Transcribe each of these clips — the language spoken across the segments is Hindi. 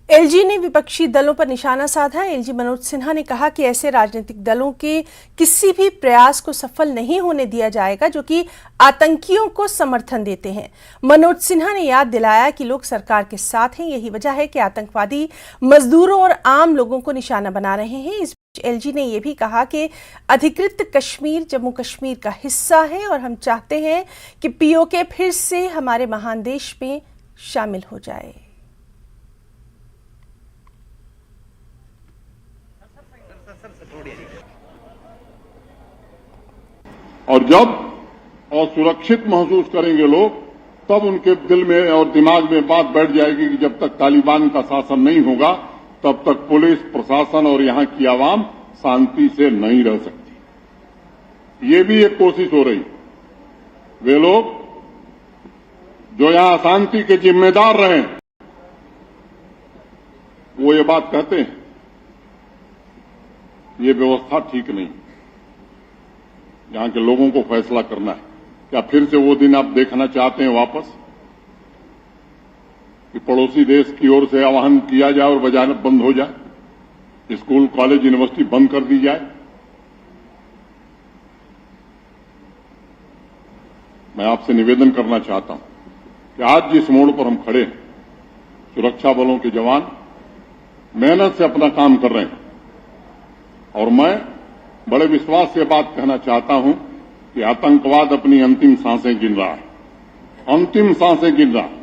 एलजी ने विपक्षी दलों पर निशाना साधा। एलजी मनोज सिन्हा ने कहा कि ऐसे राजनीतिक दलों के किसी भी प्रयास को सफल नहीं होने दिया जाएगा जो कि आतंकियों को समर्थन देते हैं। मनोज सिन्हा ने याद दिलाया कि लोग सरकार के साथ हैं, यही वजह है कि आतंकवादी मजदूरों और आम लोगों को निशाना बना रहे हैं। इस बीच एलजी ने यह भी कहा कि अधिकृत कश्मीर जम्मू कश्मीर का हिस्सा है और हम चाहते हैं कि पीओके फिर से हमारे महान देश में शामिल हो जाए। और जब असुरक्षित महसूस करेंगे लोग, तब उनके दिल में और दिमाग में बात बैठ जाएगी कि जब तक तालिबान का शासन नहीं होगा तब तक पुलिस प्रशासन और यहां की आवाम शांति से नहीं रह सकती। ये भी एक कोशिश हो रही। वे लोग जो यहां शांति के जिम्मेदार रहे, वो ये बात कहते हैं ये व्यवस्था ठीक नहीं। यहां के लोगों को फैसला करना है। क्या फिर से वो दिन आप देखना चाहते हैं वापस कि पड़ोसी देश की ओर से आह्वान किया जाए और बजाना बंद हो जाए, स्कूल कॉलेज यूनिवर्सिटी बंद कर दी जाए? मैं आपसे निवेदन करना चाहता हूं कि आज जिस मोड़ पर हम खड़े हैं, सुरक्षा बलों के जवान मेहनत से अपना काम कर रहे हैं और मैं बड़े विश्वास से बात कहना चाहता हूं कि आतंकवाद अपनी अंतिम सांसें गिन रहा है, अंतिम सांसें गिन रहा है।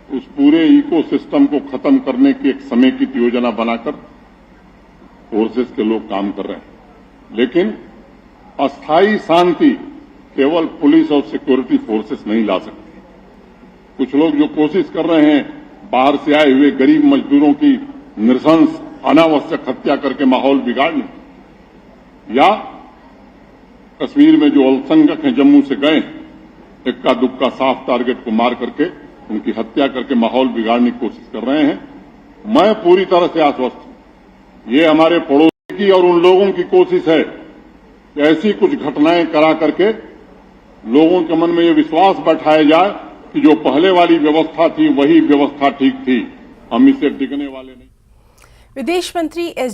उस पूरे इकोसिस्टम को खत्म करने की एक समेकित योजना बनाकर फोर्सेस के लोग काम कर रहे हैं। लेकिन अस्थायी शांति केवल पुलिस और सिक्योरिटी फोर्सेस नहीं ला सकती। कुछ लोग जो कोशिश कर रहे हैं बाहर से आए हुए गरीब मजदूरों की नृशंस अनावश्यक हत्या करके माहौल बिगाड़ने, या कश्मीर में जो अल्पसंख्यक हैं जम्मू से गए, इक्का दुक्का साफ टारगेट को मार करके उनकी हत्या करके माहौल बिगाड़ने की कोशिश कर रहे हैं। मैं पूरी तरह से आश्वस्त हूं, ये हमारे पड़ोसी की और उन लोगों की कोशिश है कि ऐसी कुछ घटनाएं करा करके लोगों के मन में ये विश्वास बैठाया जाए कि जो पहले वाली व्यवस्था थी वही व्यवस्था ठीक थी, हम इससे डिगने वाले नहीं। विदेश मंत्री एस